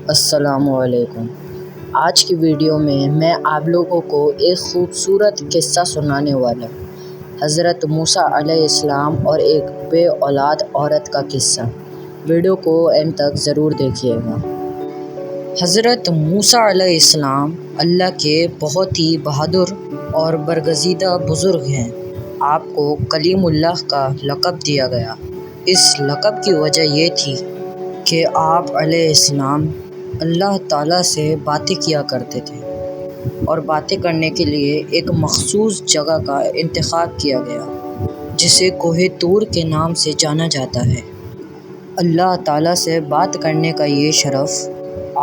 السلام علیکم۔ آج کی ویڈیو میں آپ لوگوں کو ایک خوبصورت قصہ سنانے والا ہوں۔ حضرت موسیٰ علیہ السلام اور ایک بے اولاد عورت کا قصہ۔ ویڈیو کو اینڈ تک ضرور دیکھیے گا۔ حضرت موسیٰ علیہ السلام اللہ کے بہت ہی بہادر اور برگزیدہ بزرگ ہیں۔ آپ کو کلیم اللہ کا لقب دیا گیا۔ اس لقب کی وجہ یہ تھی کہ آپ علیہ السلام اللہ تعالیٰ سے باتیں کیا کرتے تھے، اور باتیں کرنے کے لیے ایک مخصوص جگہ کا انتخاب کیا گیا جسے کوہ طور کے نام سے جانا جاتا ہے۔ اللہ تعالیٰ سے بات کرنے کا یہ شرف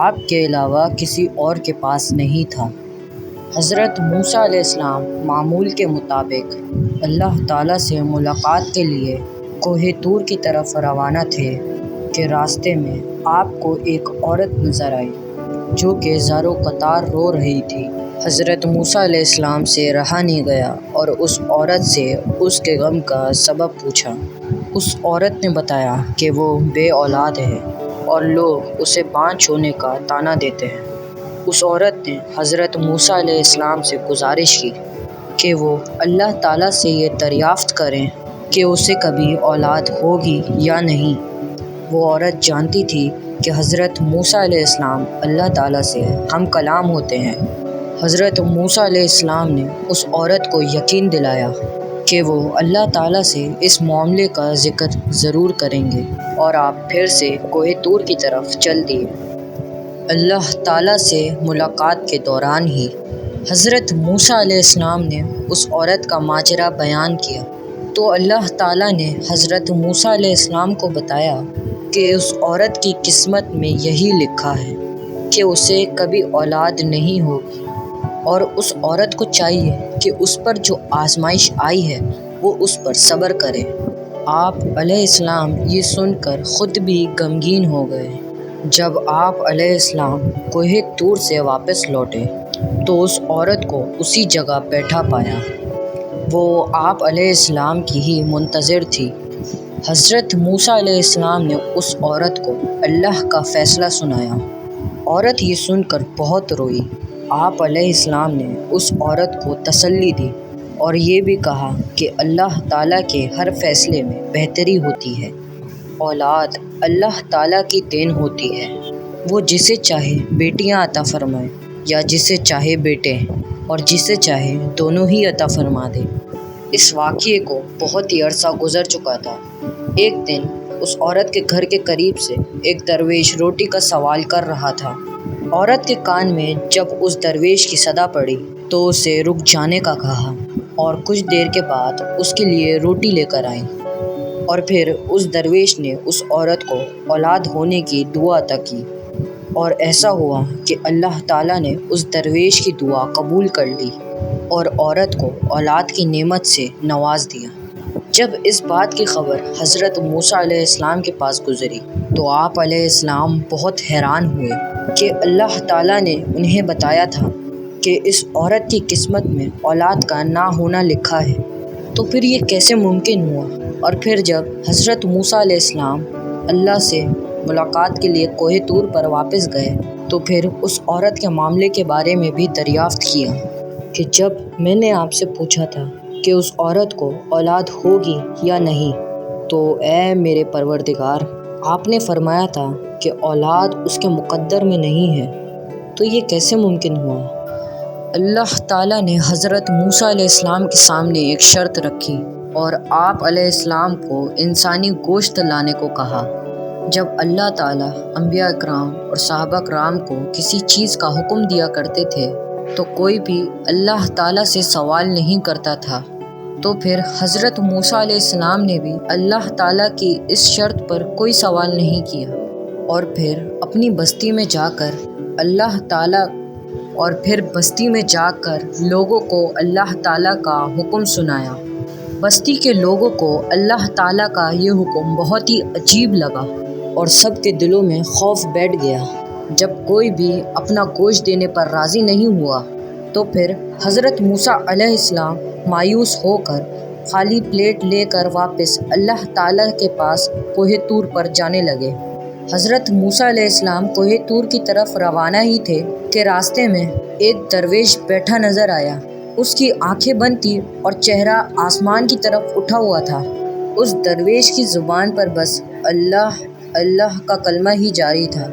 آپ کے علاوہ کسی اور کے پاس نہیں تھا۔ حضرت موسیٰ علیہ السلام معمول کے مطابق اللہ تعالیٰ سے ملاقات کے لیے کوہ طور کی طرف روانہ تھے کہ راستے میں آپ کو ایک عورت نظر آئی جو کہ زار و قطار رو رہی تھی۔ حضرت موسیٰ علیہ السلام سے رہا نہیں گیا اور اس عورت سے اس کے غم کا سبب پوچھا۔ اس عورت نے بتایا کہ وہ بے اولاد ہے اور لوگ اسے بانجھ ہونے کا طعنہ دیتے ہیں۔ اس عورت نے حضرت موسیٰ علیہ السلام سے گزارش کی کہ وہ اللہ تعالیٰ سے یہ دریافت کریں کہ اسے کبھی اولاد ہوگی یا نہیں۔ وہ عورت جانتی تھی کہ حضرت موسیٰ علیہ السلام اللہ تعالیٰ سے ہم کلام ہوتے ہیں۔ حضرت موسیٰ علیہ السلام نے اس عورت کو یقین دلایا کہ وہ اللہ تعالیٰ سے اس معاملے کا ذکر ضرور کریں گے، اور آپ پھر سے کوہ طور کی طرف چل دیے۔ اللہ تعالیٰ سے ملاقات کے دوران ہی حضرت موسیٰ علیہ السلام نے اس عورت کا ماجرا بیان کیا تو اللہ تعالیٰ نے حضرت موسیٰ علیہ السلام کو بتایا کہ اس عورت کی قسمت میں یہی لکھا ہے کہ اسے کبھی اولاد نہیں ہوگی، اور اس عورت کو چاہیے کہ اس پر جو آزمائش آئی ہے وہ اس پر صبر کرے۔ آپ علیہ السلام یہ سن کر خود بھی غمگین ہو گئے۔ جب آپ علیہ السلام کوہ طور سے واپس لوٹے تو اس عورت کو اسی جگہ بیٹھا پایا۔ وہ آپ علیہ السلام کی ہی منتظر تھی۔ حضرت موسیٰ علیہ السلام نے اس عورت کو اللہ کا فیصلہ سنایا۔ عورت یہ سن کر بہت روئی۔ آپ علیہ السلام نے اس عورت کو تسلی دی اور یہ بھی کہا کہ اللہ تعالیٰ کے ہر فیصلے میں بہتری ہوتی ہے۔ اولاد اللہ تعالیٰ کی دین ہوتی ہے۔ وہ جسے چاہے بیٹیاں عطا فرمائے یا جسے چاہے بیٹے، اور جسے چاہے دونوں ہی عطا فرما دے۔ اس واقعے کو بہت ہی عرصہ گزر چکا تھا۔ ایک دن اس عورت کے گھر کے قریب سے ایک درویش روٹی کا سوال کر رہا تھا۔ عورت کے کان میں جب اس درویش کی صدا پڑی تو اسے رک جانے کا کہا، اور کچھ دیر کے بعد اس کے لیے روٹی لے کر آئی، اور پھر اس درویش نے اس عورت کو اولاد ہونے کی دعا عطا کی، اور ایسا ہوا کہ اللہ تعالیٰ نے اس درویش کی دعا قبول کر لی اور عورت کو اولاد کی نعمت سے نواز دیا۔ جب اس بات کی خبر حضرت موسیٰ علیہ السلام کے پاس گزری تو آپ علیہ السلام بہت حیران ہوئے کہ اللہ تعالیٰ نے انہیں بتایا تھا کہ اس عورت کی قسمت میں اولاد کا نہ ہونا لکھا ہے، تو پھر یہ کیسے ممکن ہوا؟ اور پھر جب حضرت موسیٰ علیہ السلام اللہ سے ملاقات کے لیے کوہ طور پر واپس گئے تو پھر اس عورت کے معاملے کے بارے میں بھی دریافت کیا کہ جب میں نے آپ سے پوچھا تھا کہ اس عورت کو اولاد ہوگی یا نہیں، تو اے میرے پروردگار، آپ نے فرمایا تھا کہ اولاد اس کے مقدر میں نہیں ہے، تو یہ کیسے ممکن ہوا؟ اللہ تعالیٰ نے حضرت موسیٰ علیہ السلام کے سامنے ایک شرط رکھی اور آپ علیہ السلام کو انسانی گوشت لانے کو کہا۔ جب اللہ تعالیٰ انبیاء اکرام اور صحابہ کرام کو کسی چیز کا حکم دیا کرتے تھے تو کوئی بھی اللہ تعالیٰ سے سوال نہیں کرتا تھا، تو پھر حضرت موسیٰ علیہ السلام نے بھی اللہ تعالیٰ کی اس شرط پر کوئی سوال نہیں کیا، اور پھر اپنی بستی میں جا کر لوگوں کو اللہ تعالیٰ کا حکم سنایا۔ بستی کے لوگوں کو اللہ تعالیٰ کا یہ حکم بہت ہی عجیب لگا اور سب کے دلوں میں خوف بیٹھ گیا۔ جب کوئی بھی اپنا گوشت دینے پر راضی نہیں ہوا تو پھر حضرت موسیٰ علیہ السلام مایوس ہو کر خالی پلیٹ لے کر واپس اللہ تعالیٰ کے پاس کوہ طور پر جانے لگے۔ حضرت موسیٰ علیہ السلام کوہ طور کی طرف روانہ ہی تھے کہ راستے میں ایک درویش بیٹھا نظر آیا۔ اس کی آنکھیں بند تھی اور چہرہ آسمان کی طرف اٹھا ہوا تھا۔ اس درویش کی زبان پر بس اللہ اللہ کا کلمہ ہی جاری تھا۔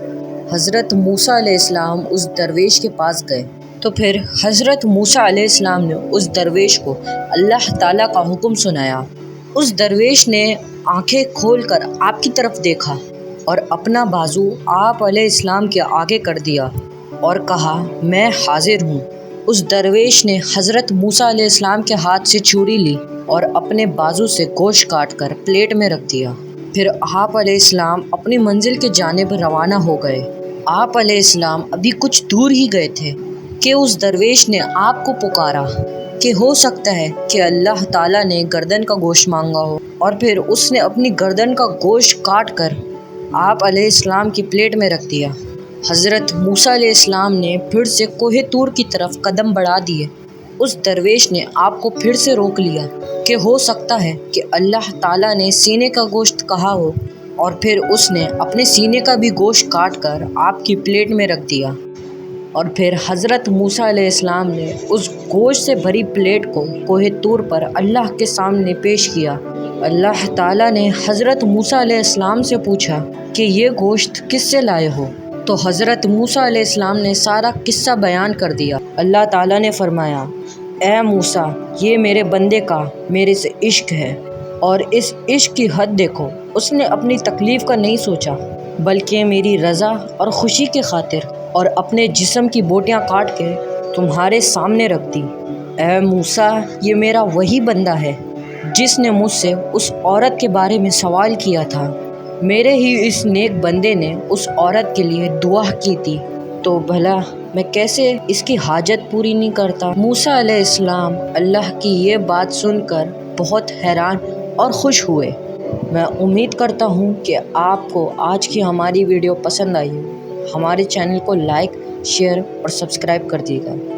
حضرت موسیٰ علیہ السلام اس درویش کے پاس گئے تو پھر حضرت موسیٰ علیہ السلام نے اس درویش کو اللہ تعالیٰ کا حکم سنایا۔ اس درویش نے آنکھیں کھول کر آپ کی طرف دیکھا اور اپنا بازو آپ علیہ السلام کے آگے کر دیا اور کہا، میں حاضر ہوں۔ اس درویش نے حضرت موسیٰ علیہ السلام کے ہاتھ سے چھری لی اور اپنے بازو سے گوشت کاٹ کر پلیٹ میں رکھ دیا۔ پھر آپ علیہ السلام اپنی منزل کے جانب روانہ ہو گئے۔ آپ علیہ السلام ابھی کچھ دور ہی گئے تھے کہ اس درویش نے آپ کو پکارا کہ ہو سکتا ہے کہ اللہ تعالیٰ نے گردن کا گوشت مانگا ہو، اور پھر اس نے اپنی گردن کا گوشت کاٹ کر آپ علیہ السلام کی پلیٹ میں رکھ دیا۔ حضرت موسیٰ علیہ السلام نے پھر سے کوہ طور کی طرف قدم بڑھا دیے۔ اس درویش نے آپ کو پھر سے روک لیا کہ ہو سکتا ہے کہ اللہ تعالیٰ نے سینے کا گوشت کہا ہو، اور پھر اس نے اپنے سینے کا بھی گوشت کاٹ کر آپ کی پلیٹ میں رکھ دیا۔ اور پھر حضرت موسیٰ علیہ السلام نے اس گوشت سے بھری پلیٹ کو کوہ طور پر اللہ کے سامنے پیش کیا۔ اللہ تعالیٰ نے حضرت موسیٰ علیہ السلام سے پوچھا کہ یہ گوشت کس سے لائے ہو؟ تو حضرت موسیٰ علیہ السلام نے سارا قصہ بیان کر دیا۔ اللہ تعالیٰ نے فرمایا، اے موسیٰ، یہ میرے بندے کا میرے سے عشق ہے، اور اس عشق کی حد دیکھو۔ اس نے اپنی تکلیف کا نہیں سوچا، بلکہ میری رضا اور خوشی کی خاطر اور اپنے جسم کی بوٹیاں کاٹ کے تمہارے سامنے رکھ دی۔ اے موسیٰ، یہ میرا وہی بندہ ہے جس نے مجھ سے اس عورت کے بارے میں سوال کیا تھا۔ میرے ہی اس نیک بندے نے اس عورت کے لیے دعا کی تھی، تو بھلا میں کیسے اس کی حاجت پوری نہیں کرتا؟ موسیٰ علیہ السلام اللہ کی یہ بات سن کر بہت حیران اور خوش ہوئے۔ میں امید کرتا ہوں کہ آپ کو آج کی ہماری ویڈیو پسند آئی ہو۔ ہمارے چینل کو لائک، شیئر اور سبسکرائب کر دیجیے گا۔